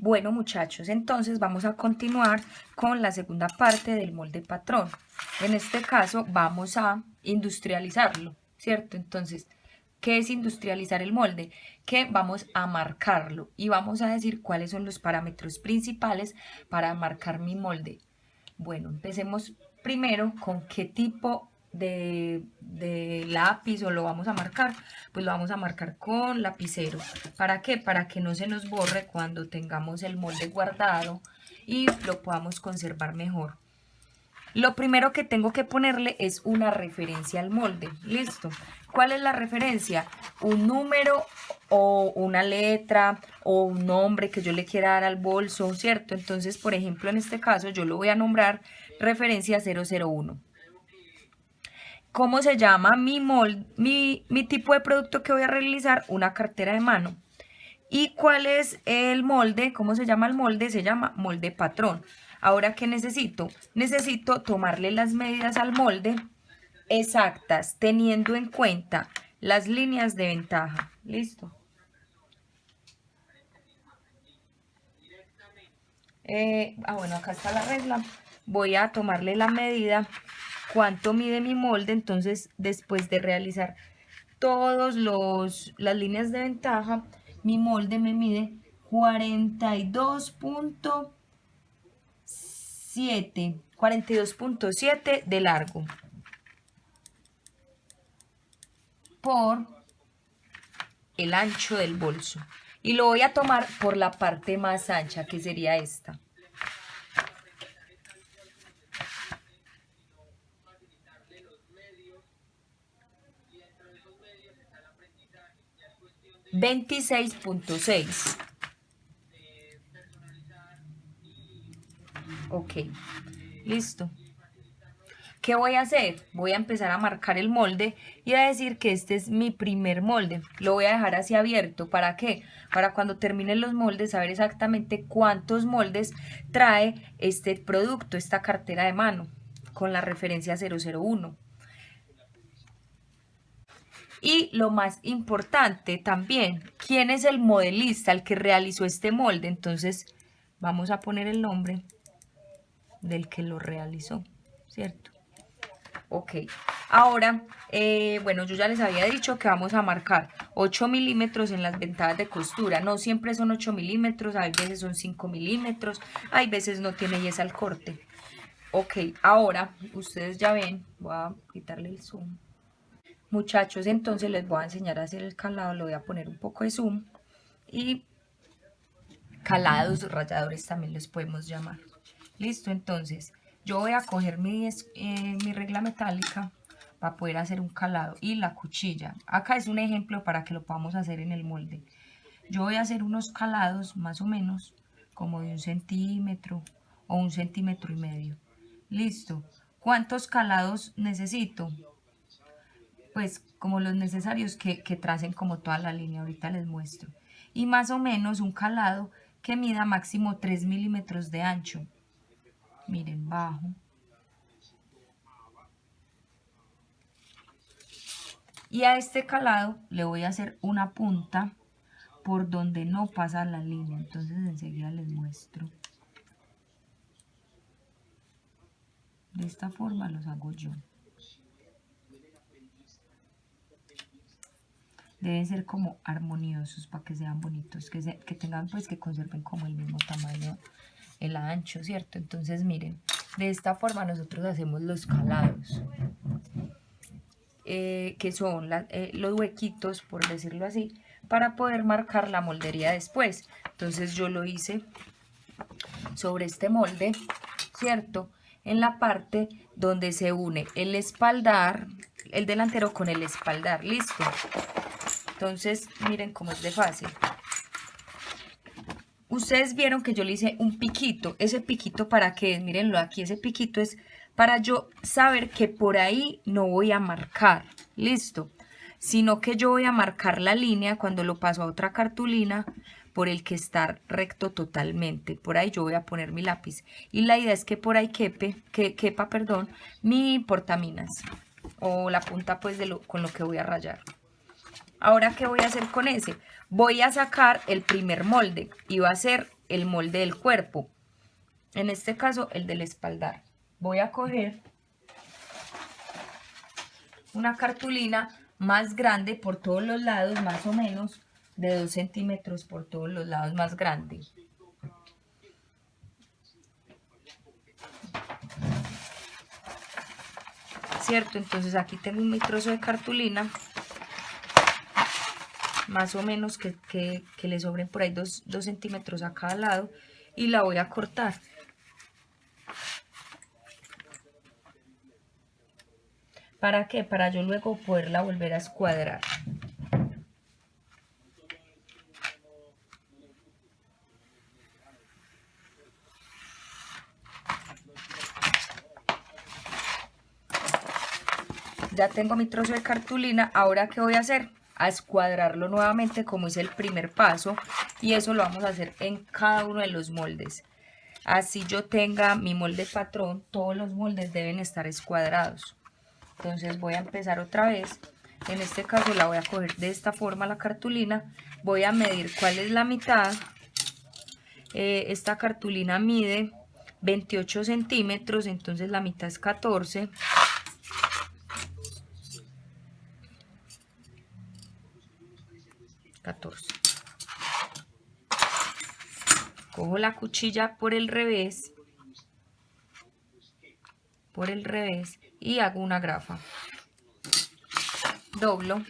Bueno, muchachos, entonces vamos a continuar con la segunda parte del molde patrón. En este caso vamos a industrializarlo, ¿cierto? Entonces, ¿qué es industrializar el molde? Que vamos a marcarlo y vamos a decir cuáles son los parámetros principales para marcar mi molde. Bueno, empecemos primero con qué tipo de lápiz o lo vamos a marcar. Pues lo vamos a marcar con lapicero. ¿Para qué? Para que no se nos borre cuando tengamos el molde guardado y lo podamos conservar mejor. Lo primero que tengo que ponerle es una referencia al molde. Listo. ¿Cuál es la referencia? Un número o una letra o un nombre que yo le quiera dar al bolso, ¿cierto? Entonces, por ejemplo, en este caso yo lo voy a nombrar referencia 001. ¿Cómo se llama mi tipo de producto que voy a realizar? Una cartera de mano. ¿Y cuál es el molde? ¿Cómo se llama el molde? Se llama molde patrón. Ahora, ¿qué necesito? Necesito tomarle las medidas al molde exactas, teniendo en cuenta las líneas de ventaja. ¿Listo? Bueno, acá está la regla. Voy a tomarle la medida, cuánto mide mi molde. Entonces, después de realizar todas las líneas de ventaja, mi molde me mide 42.7 de largo por el ancho del bolso. Y lo voy a tomar por la parte más ancha, que sería esta. $26.6. Ok, listo. ¿Qué voy a hacer? Voy a empezar a marcar el molde y a decir que este es mi primer molde. Lo voy a dejar así abierto. ¿Para qué? Para cuando terminen los moldes saber exactamente cuántos moldes trae este producto, esta cartera de mano, con la referencia 001. Y lo más importante también, ¿quién es el modelista, el que realizó este molde? Entonces vamos a poner el nombre del que lo realizó, ¿cierto? Ok, ahora, bueno, yo ya les había dicho que vamos a marcar 8 milímetros en las ventajas de costura. No siempre son 8 milímetros, hay veces son 5 milímetros, hay veces no tiene yesa al corte. Ok, ahora, ustedes ya ven, voy a quitarle el zoom. Muchachos, entonces les voy a enseñar a hacer el calado, le voy a poner un poco de zoom y calados, ralladores también les podemos llamar. Listo, entonces yo voy a coger mi regla metálica para poder hacer un calado y la cuchilla. Acá es un ejemplo para que lo podamos hacer en el molde. Yo voy a hacer unos calados más o menos como de 1 centímetro o 1,5 centímetros. Listo. ¿Cuántos calados necesito? Pues como los necesarios que tracen como toda la línea, ahorita les muestro. Y más o menos un calado que mida máximo 3 milímetros de ancho. Miren, bajo. Y a este calado le voy a hacer una punta por donde no pasa la línea. Entonces enseguida les muestro. De esta forma los hago yo. Deben ser como armoniosos para que sean bonitos, que tengan pues que conserven como el mismo tamaño, el ancho, ¿cierto? Entonces miren, de esta forma nosotros hacemos los calados, que son los huequitos, por decirlo así, para poder marcar la moldería después. Entonces yo lo hice sobre este molde, ¿cierto? En la parte donde se une el espaldar, el delantero con el espaldar, ¿listo? Entonces, miren cómo es de fácil. Ustedes vieron que yo le hice un piquito. ¿Ese piquito para qué es? Mírenlo aquí. Ese piquito es para yo saber que por ahí no voy a marcar. Listo. Sino que yo voy a marcar la línea cuando lo paso a otra cartulina por el que está recto totalmente. Por ahí yo voy a poner mi lápiz. Y la idea es que por ahí quepa, mi portaminas. O la punta pues con lo que voy a rayar. Ahora, ¿qué voy a hacer con ese? Voy a sacar el primer molde y va a ser el molde del cuerpo. En este caso, el del espaldar. Voy a coger una cartulina más grande por todos los lados, más o menos de 2 centímetros por todos los lados, más grande. ¿Cierto? Entonces aquí tengo mi trozo de cartulina, más o menos que le sobren por ahí 2 centímetros a cada lado, y la voy a cortar. ¿Para qué? Para yo luego poderla volver a escuadrar. Ya tengo mi trozo de cartulina. Ahora, ¿qué voy a hacer? A escuadrarlo nuevamente, como es el primer paso, y eso lo vamos a hacer en cada uno de los moldes. Así yo tenga mi molde patrón, todos los moldes deben estar escuadrados. Entonces voy a empezar otra vez. En este caso la voy a coger de esta forma la cartulina. Voy a medir cuál es la mitad. Esta cartulina mide 28 centímetros, entonces la mitad es 14. Cojo la cuchilla por el revés y hago una grafa. Doblo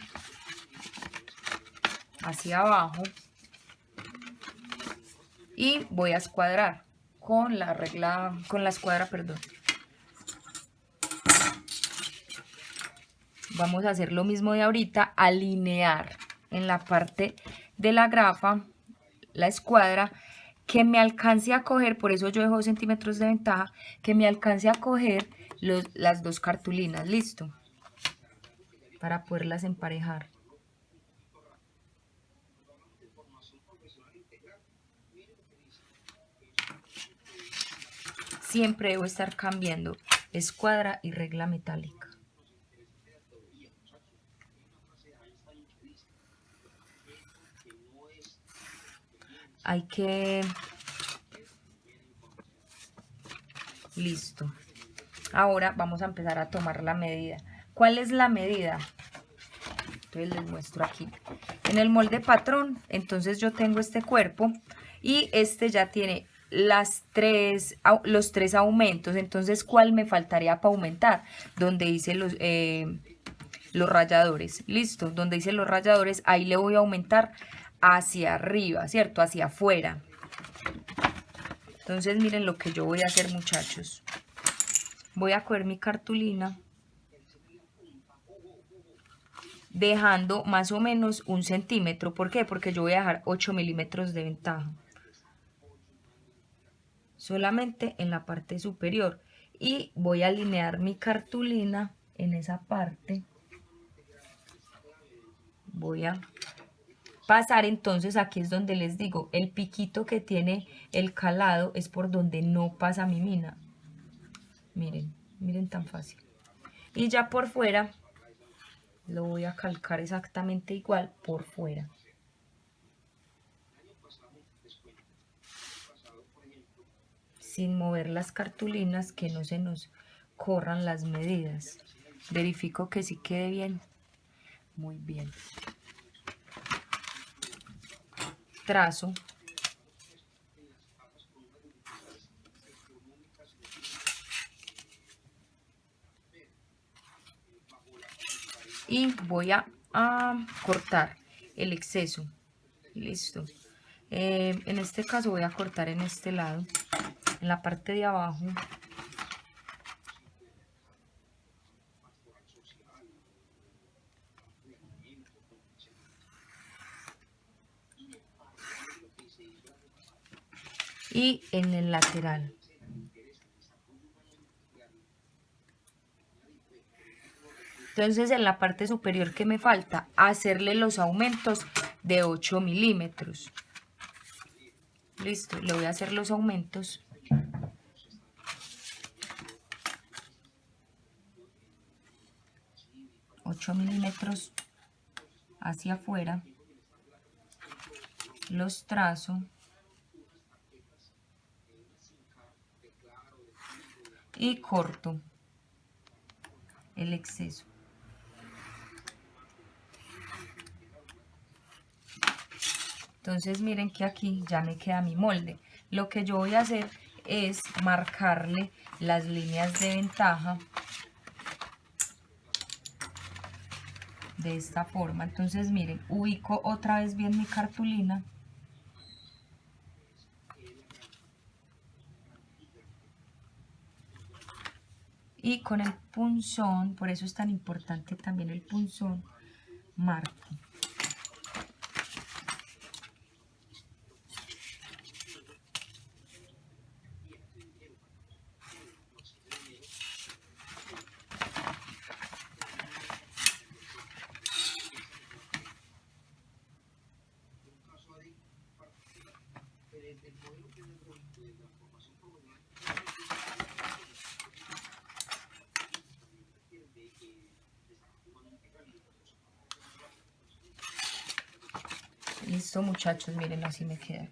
hacia abajo y voy a escuadrar con la escuadra, perdón. Vamos a hacer lo mismo de ahorita, alinear en la parte de la grafa la escuadra, que me alcance a coger, por eso yo dejo 2 centímetros de ventaja, que me alcance a coger las dos cartulinas, listo, para poderlas emparejar. Siempre debo estar cambiando escuadra y regla metálica. Hay que... Listo. Ahora vamos a empezar a tomar la medida. ¿Cuál es la medida? Entonces les muestro aquí. En el molde patrón, entonces yo tengo este cuerpo y este ya tiene los 3 aumentos. Entonces, ¿cuál me faltaría para aumentar? Donde dice los rayadores. Listo, donde dice los rayadores, ahí le voy a aumentar hacia arriba, ¿cierto? Hacia afuera. Entonces, miren lo que yo voy a hacer, muchachos. Voy a coger mi cartulina, dejando más o menos 1 centímetro. ¿Por qué? Porque yo voy a dejar 8 milímetros de ventaja. Solamente en la parte superior. Y voy a alinear mi cartulina en esa parte. Voy a pasar, entonces aquí es donde les digo, el piquito que tiene el calado es por donde no pasa mi mina. Miren, miren tan fácil. Y ya por fuera lo voy a calcar exactamente igual por fuera. Sin mover las cartulinas, que no se nos corran las medidas. Verifico que sí quede bien. Muy bien. Trazo. Y voy a cortar el exceso. Listo. En este caso voy a cortar en este lado, en la parte de abajo. Y en el lateral. Entonces, en la parte superior, que me falta hacerle los aumentos de 8 milímetros. Listo, le voy a hacer los aumentos. milímetros hacia afuera. Los trazo. y corto el exceso. Entonces miren que aquí ya me queda mi molde. Lo que yo voy a hacer es marcarle las líneas de ventaja de esta forma. Entonces miren, ubico otra vez bien mi cartulina. Y con el punzón, por eso es tan importante también el punzón, marco. Listo, muchachos, miren, así me queda.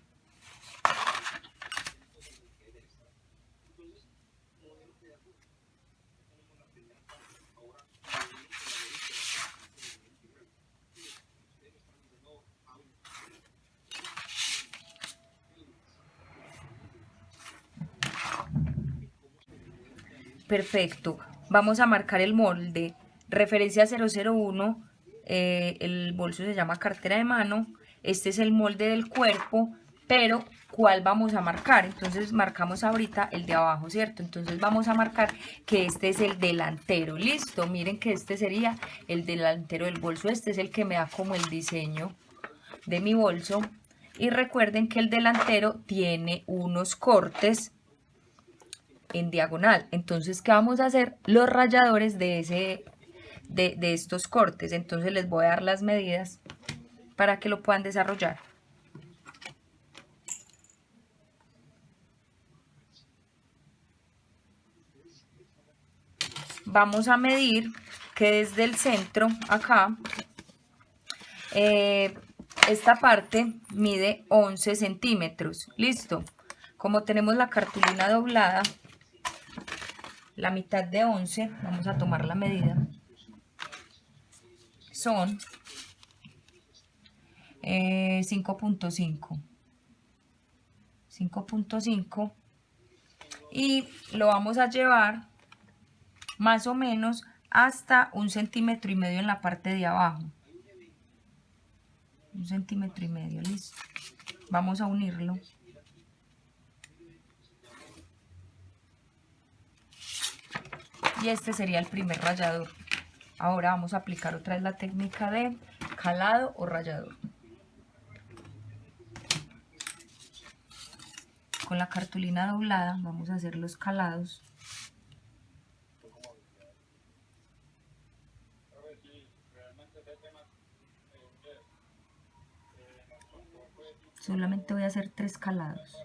Perfecto. Vamos a marcar el molde. Referencia 001. El bolso se llama cartera de mano. Este es el molde del cuerpo, pero ¿cuál vamos a marcar? Entonces marcamos ahorita el de abajo, ¿cierto? Entonces vamos a marcar que este es el delantero. Listo, miren que este sería el delantero del bolso. Este es el que me da como el diseño de mi bolso. Y recuerden que el delantero tiene unos cortes en diagonal. Entonces, ¿qué vamos a hacer? Los rayadores de estos cortes. Entonces les voy a dar las medidas para que lo puedan desarrollar. Vamos a medir que desde el centro acá esta parte mide 11 centímetros. Listo. Como tenemos la cartulina doblada, la mitad de 11, vamos a tomar la medida. Son 5.5. 5.5 y lo vamos a llevar más o menos hasta 1,5 centímetros en la parte de abajo. 1,5 centímetros, listo. Vamos a unirlo. Y este sería el primer rallador. Ahora vamos a aplicar otra vez la técnica de calado o rallador. Con la cartulina doblada vamos a hacer los calados. Solamente voy a hacer 3 calados.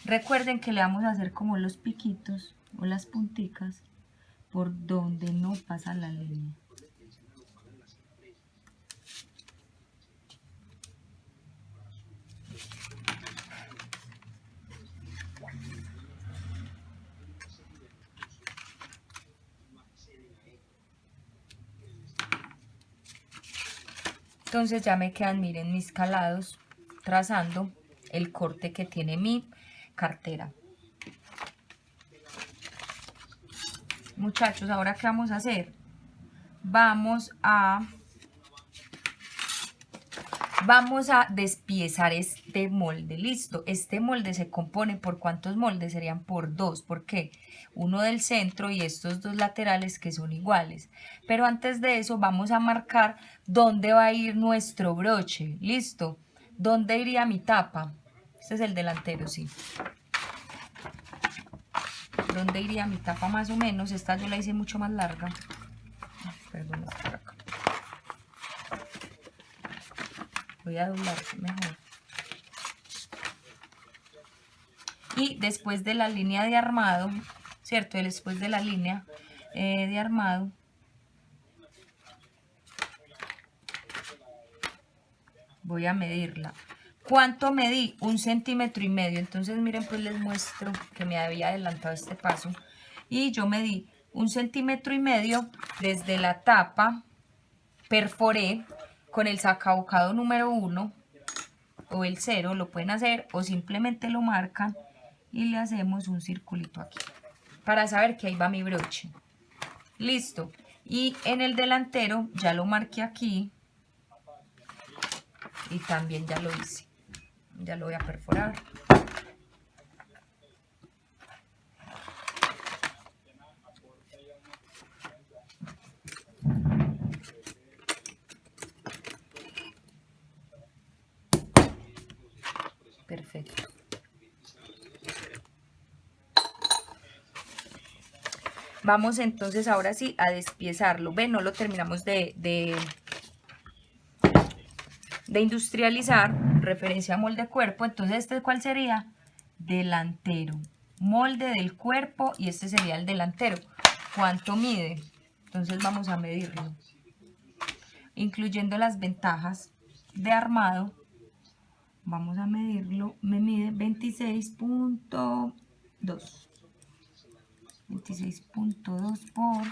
Recuerden que le vamos a hacer como los piquitos o las punticas por donde no pasa la línea. Entonces ya me quedan, miren, mis calados trazando el corte que tiene mi cartera. muchachos, ahora ¿qué vamos a hacer? Vamos a despiezar este molde. Listo, este molde se compone por ¿cuántos moldes? Serían por 2. ¿Por qué? Uno del centro y estos 2 laterales que son iguales. Pero antes de eso vamos a marcar dónde va a ir nuestro broche. Listo, ¿dónde iría mi tapa? Este es el delantero, sí. ¿Dónde iría mi tapa más o menos? Esta yo la hice mucho más larga. Ay, perdón, está por acá. Voy a doblar mejor. Y después de la línea de armado, ¿cierto? Después de la línea de armado, voy a medirla. ¿Cuánto medí? 1,5 centímetros. Entonces miren, pues les muestro que me había adelantado este paso. Y yo medí 1,5 centímetros desde la tapa, perforé con el sacabocado número 1 o el 0, lo pueden hacer o simplemente lo marcan y le hacemos un circulito aquí para saber que ahí va mi broche. Listo. Y en el delantero ya lo marqué aquí y también ya lo hice. Ya lo voy a perforar. Perfecto. Vamos entonces ahora sí a despiezarlo. Ven, no lo terminamos de industrializar. Referencia a molde cuerpo. Entonces este ¿cuál sería? Delantero. Molde del cuerpo y este sería el delantero. ¿Cuánto mide? Entonces vamos a medirlo. Incluyendo las ventajas de armado. Vamos a medirlo. Me mide 26.2. 26.2 por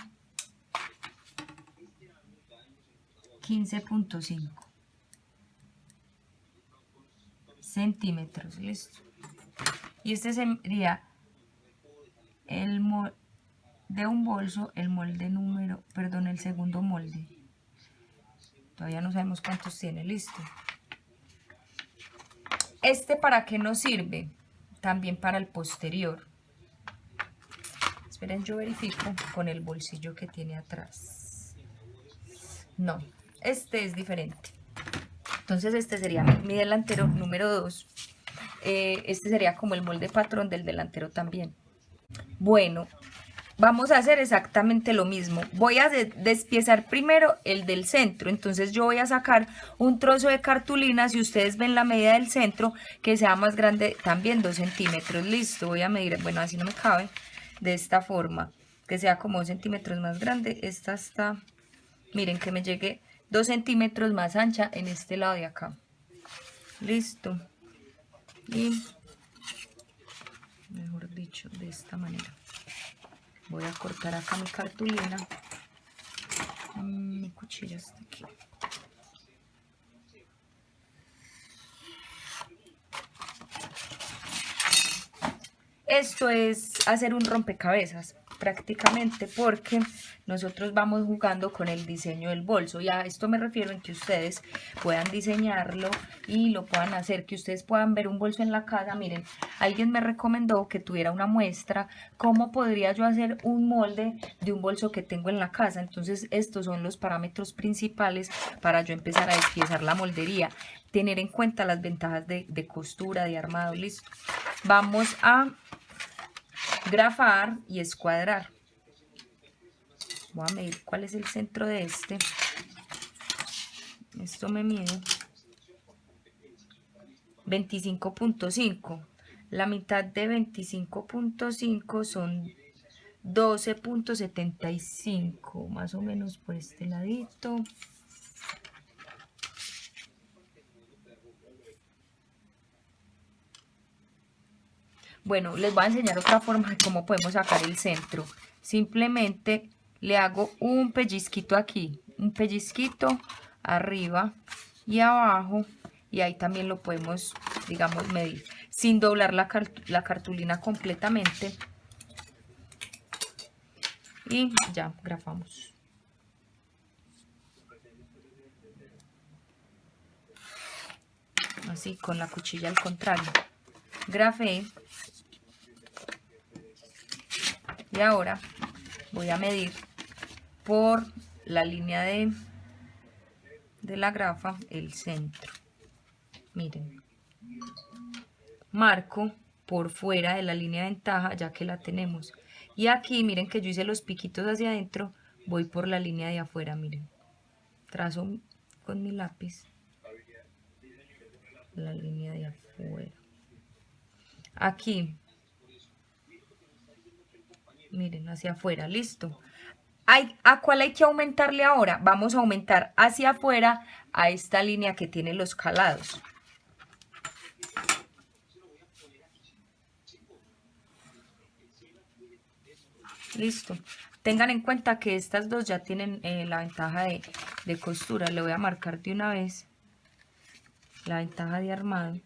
15.5 centímetros. Listo. Y este sería el molde de un bolso, el molde número, perdón, el segundo molde. Todavía no sabemos cuántos tiene. Listo. ¿Este para qué nos sirve? También para el posterior. Esperen, yo verifico con el bolsillo que tiene atrás. No, este es diferente. Entonces este sería mi delantero número 2. Este sería como el molde patrón del delantero también. Bueno, vamos a hacer exactamente lo mismo. Voy a despiezar primero el del centro. Entonces yo voy a sacar un trozo de cartulina. Si ustedes ven la medida del centro, que sea más grande, también 2 centímetros. Listo, voy a medir, bueno, así no me cabe. De esta forma, que sea como 2 centímetros más grande. Esta está, miren, que me llegue 2 centímetros más ancha en este lado de acá. Listo. Y, mejor dicho, de esta manera. Voy a cortar acá mi cartulina. Mi cuchilla está aquí. Esto es hacer un rompecabezas prácticamente, porque nosotros vamos jugando con el diseño del bolso, y a esto me refiero en que ustedes puedan diseñarlo y lo puedan hacer, que ustedes puedan ver un bolso en la casa. Miren, alguien me recomendó que tuviera una muestra, cómo podría yo hacer un molde de un bolso que tengo en la casa. Entonces estos son los parámetros principales para yo empezar a despiezar la moldería. Tener en cuenta las ventajas de costura, de armado. Listo. Vamos a grafar y escuadrar. Voy a medir cuál es el centro de este. Esto me mide 25.5. La mitad de 25.5 son 12.75, más o menos por este ladito. Bueno, les voy a enseñar otra forma de cómo podemos sacar el centro. Simplemente le hago un pellizquito aquí, un pellizquito arriba y abajo, y ahí también lo podemos, digamos, medir sin doblar la cartulina completamente. y ya grafamos. Así con la cuchilla al contrario. Grafé. Y ahora voy a medir por la línea de la grafa el centro. Miren, marco por fuera de la línea de ventaja ya que la tenemos. Y aquí miren que yo hice los piquitos hacia adentro, voy por la línea de afuera, miren. Trazo con mi lápiz la línea de afuera. Aquí, miren, hacia afuera, listo. ¿A cuál hay que aumentarle ahora? Vamos a aumentar hacia afuera a esta línea que tiene los calados. Listo. Tengan en cuenta que estas dos ya tienen la ventaja de costura. Le voy a marcar de una vez la ventaja de armado.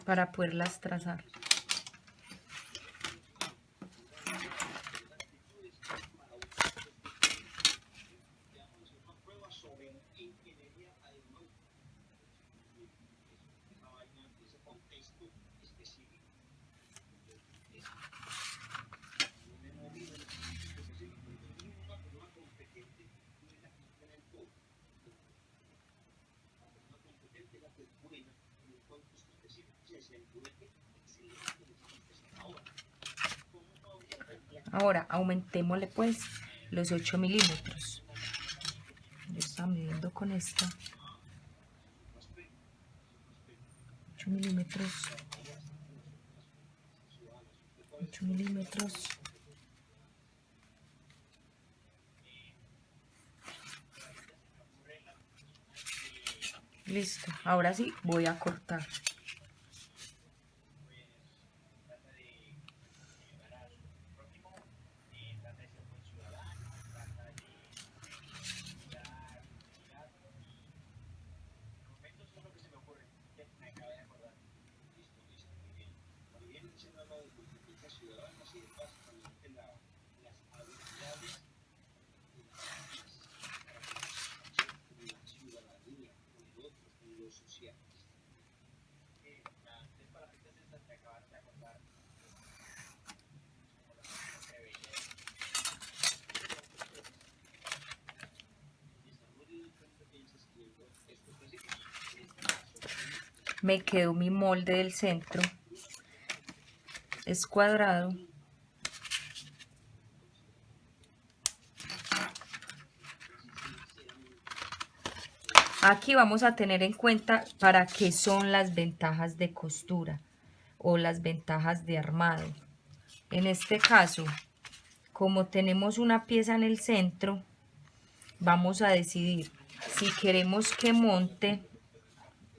Para poderlas trazar. Ahora aumentémosle pues los 8 milímetros. Yo estaba midiendo con esta. 8 milímetros. 8 milímetros. Listo. Ahora sí voy a cortar. Me quedó mi molde del centro. Es cuadrado. Aquí vamos a tener en cuenta para qué son las ventajas de costura o las ventajas de armado. En este caso, como tenemos una pieza en el centro, vamos a decidir si queremos que monte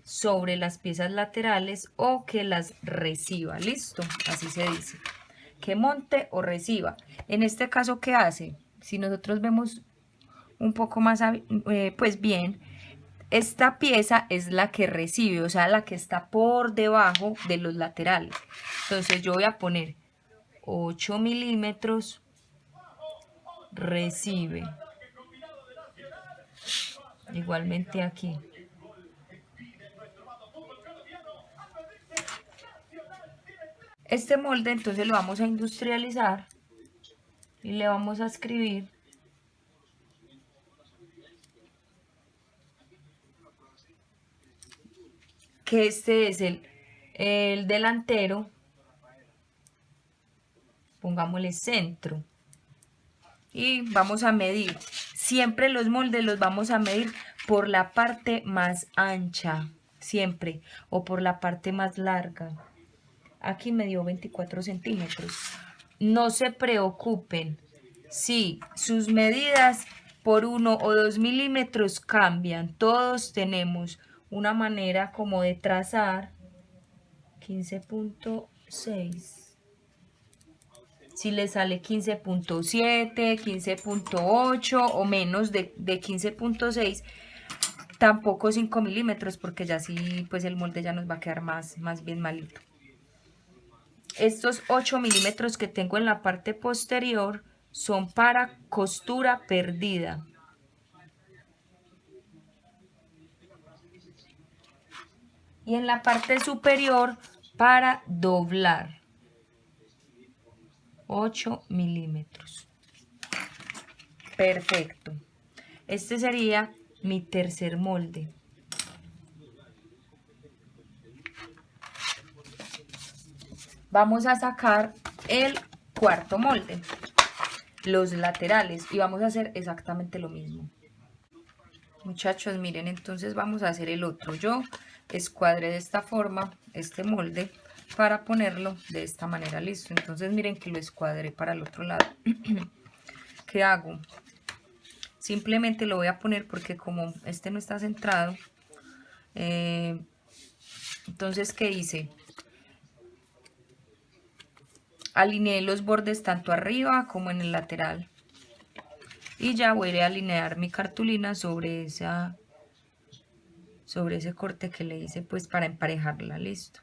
sobre las piezas laterales o que las reciba. Listo, así se dice, que monte o reciba. En este caso, ¿qué hace? Si nosotros vemos un poco más pues bien, esta pieza es la que recibe, o sea, la que está por debajo de los laterales. Entonces yo voy a poner 8 milímetros, recibe. Igualmente aquí. Este molde entonces lo vamos a industrializar y le vamos a escribir que este es el delantero, pongámosle centro. Y vamos a medir, siempre los moldes los vamos a medir por la parte más ancha, siempre, o por la parte más larga. Aquí me dio 24 centímetros. No se preocupen si sus medidas por 1 o 2 milímetros cambian. Todos tenemos una manera como de trazar 15.6. Si le sale 15.7, 15.8 o menos de 15.6, tampoco 5 milímetros, porque ya sí, pues el molde ya nos va a quedar más bien malito. Estos 8 milímetros que tengo en la parte posterior son para costura perdida. Y en la parte superior para doblar. 8 milímetros. Perfecto. Este sería mi tercer molde. Vamos a sacar el cuarto molde, los laterales, y vamos a hacer exactamente lo mismo. Muchachos, miren, entonces vamos a hacer el otro. Yo escuadré de esta forma este molde para ponerlo de esta manera, listo. Entonces miren que lo escuadré para el otro lado. ¿Qué hago? Simplemente lo voy a poner porque como este no está centrado, entonces ¿qué hice? Alineé los bordes tanto arriba como en el lateral. Y ya voy a alinear mi cartulina sobre ese corte que le hice, pues para emparejarla, listo.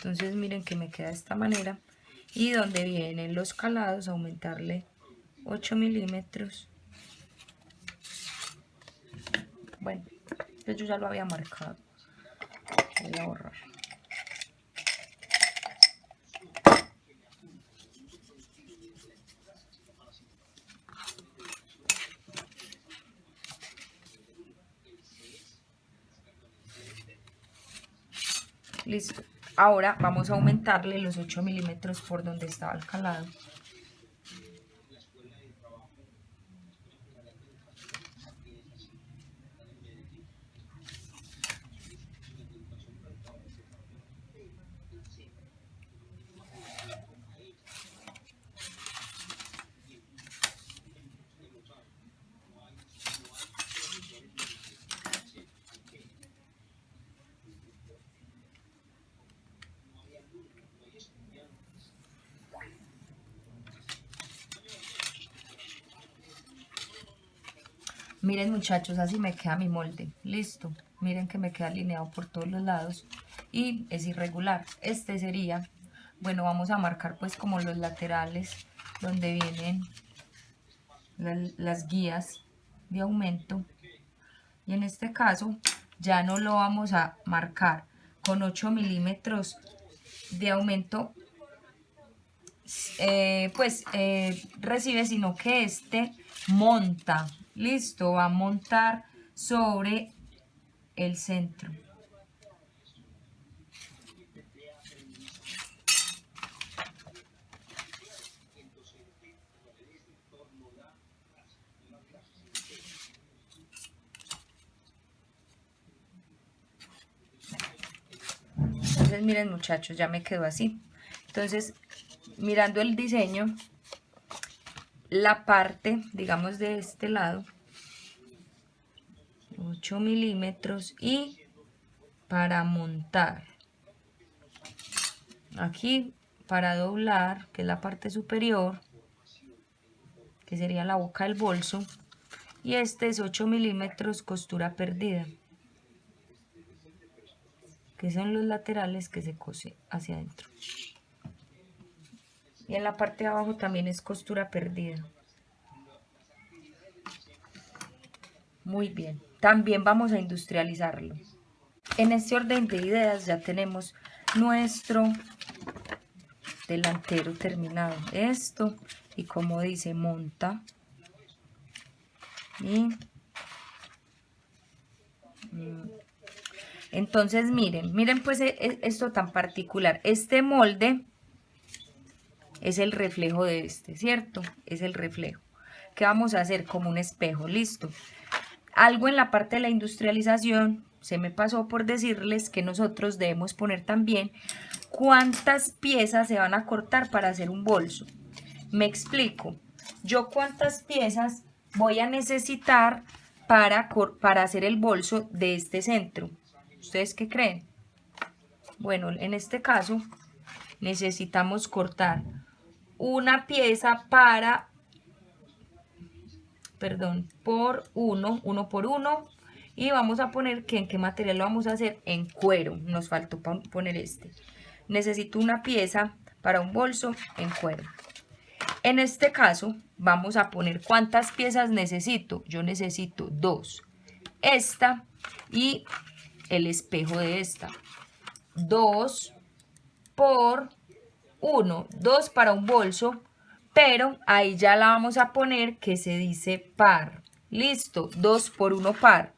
Entonces miren que me queda de esta manera. Y donde vienen los calados, aumentarle 8 milímetros. Bueno, pues yo ya lo había marcado. Voy a borrar. Listo. Ahora vamos a aumentarle los 8 milímetros por donde estaba el calado. Miren muchachos, así me queda mi molde, listo. Miren que me queda alineado por todos los lados y es irregular. Este sería, bueno, vamos a marcar pues como los laterales donde vienen las guías de aumento. Y en este caso ya no lo vamos a marcar con 8 milímetros de aumento, recibe, sino que este monta. Listo, va a montar sobre el centro. Entonces miren muchachos, ya me quedó así. Entonces, mirando el diseño, la parte, digamos, de este lado, 8 milímetros, y para montar aquí, para doblar, que es la parte superior, que sería la boca del bolso, y este es 8 milímetros costura perdida, que son los laterales que se cose hacia adentro. Y en la parte de abajo también es costura perdida. Muy bien, también vamos a industrializarlo. En este orden de ideas ya tenemos nuestro delantero terminado. Esto, y como dice, monta. Y entonces miren pues esto tan particular. Este molde es el reflejo de este, ¿cierto? Es el reflejo. ¿Qué vamos a hacer? Como un espejo, listo. Algo en la parte de la industrialización se me pasó por decirles que nosotros debemos poner también cuántas piezas se van a cortar para hacer un bolso. Me explico. Yo cuántas piezas voy a necesitar para hacer el bolso de este centro. ¿Ustedes qué creen? Bueno, en este caso necesitamos cortar una pieza por uno por uno, y vamos a poner que en qué material lo vamos a hacer, en cuero. Nos faltó poner este. Necesito una pieza para un bolso en cuero. En este caso vamos a poner cuántas piezas necesito. Yo necesito 2, esta y el espejo de esta. 2 por 1, 2 para un bolso, pero ahí ya la vamos a poner que se dice par. Listo, 2 por 1 par.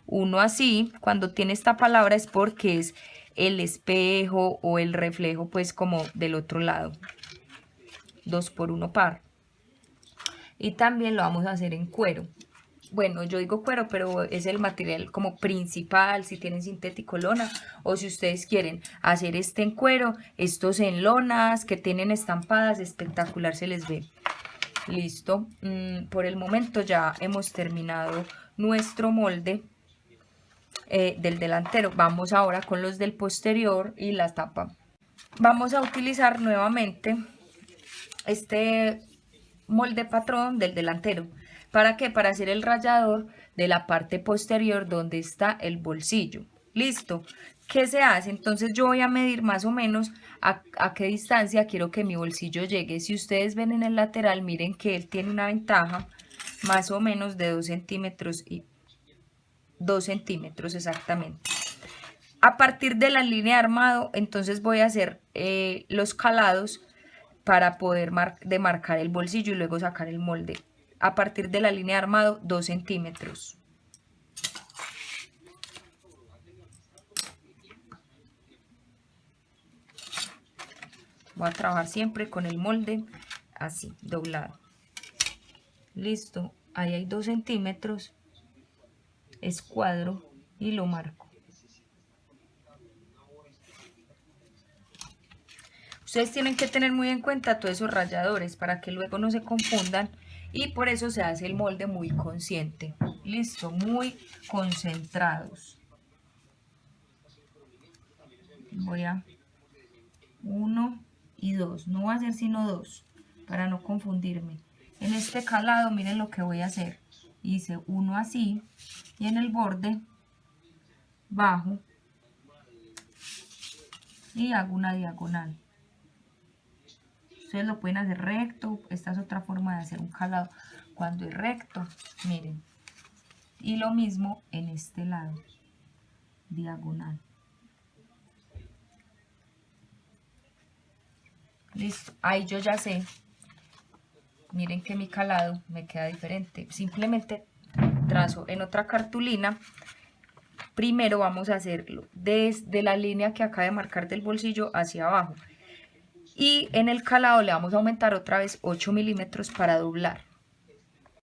1 así, cuando tiene esta palabra es porque es el espejo o el reflejo, pues como del otro lado. 2 por 1 par. Y también lo vamos a hacer en cuero. Bueno, yo digo cuero, pero es el material como principal, si tienen sintético, lona, o si ustedes quieren hacer este en cuero, estos en lonas que tienen estampadas, espectacular se les ve. Listo, por el momento ya hemos terminado nuestro molde del delantero. Vamos ahora con los del posterior y la tapa. Vamos a utilizar nuevamente este molde patrón del delantero. ¿Para qué? Para hacer el rallador de la parte posterior donde está el bolsillo. Listo. ¿Qué se hace? Entonces yo voy a medir más o menos a qué distancia quiero que mi bolsillo llegue. Si ustedes ven en el lateral, miren que él tiene una ventaja más o menos de 2 centímetros y 2 centímetros exactamente. A partir de la línea de armado, entonces voy a hacer los calados para poder demarcar el bolsillo y luego sacar el molde. A partir de la línea de armado, 2 centímetros. Voy a trabajar siempre con el molde así, doblado. Listo, ahí hay 2 centímetros. Escuadro y lo marco. Ustedes tienen que tener muy en cuenta todos esos ralladores para que luego no se confundan, y por eso se hace el molde muy consciente. Listo, muy concentrados. Voy a 1 y 2, no voy a hacer sino 2 para no confundirme. En este calado miren lo que voy a hacer. Hice uno así y en el borde bajo y hago una diagonal. Ustedes lo pueden hacer recto. Esta es otra forma de hacer un calado cuando es recto, miren. Y lo mismo en este lado, diagonal. Listo, ahí yo ya sé. Miren que mi calado me queda diferente. Simplemente trazo en otra cartulina. Primero vamos a hacerlo desde la línea que acaba de marcar del bolsillo hacia abajo. Y en el calado le vamos a aumentar otra vez 8 milímetros para doblar.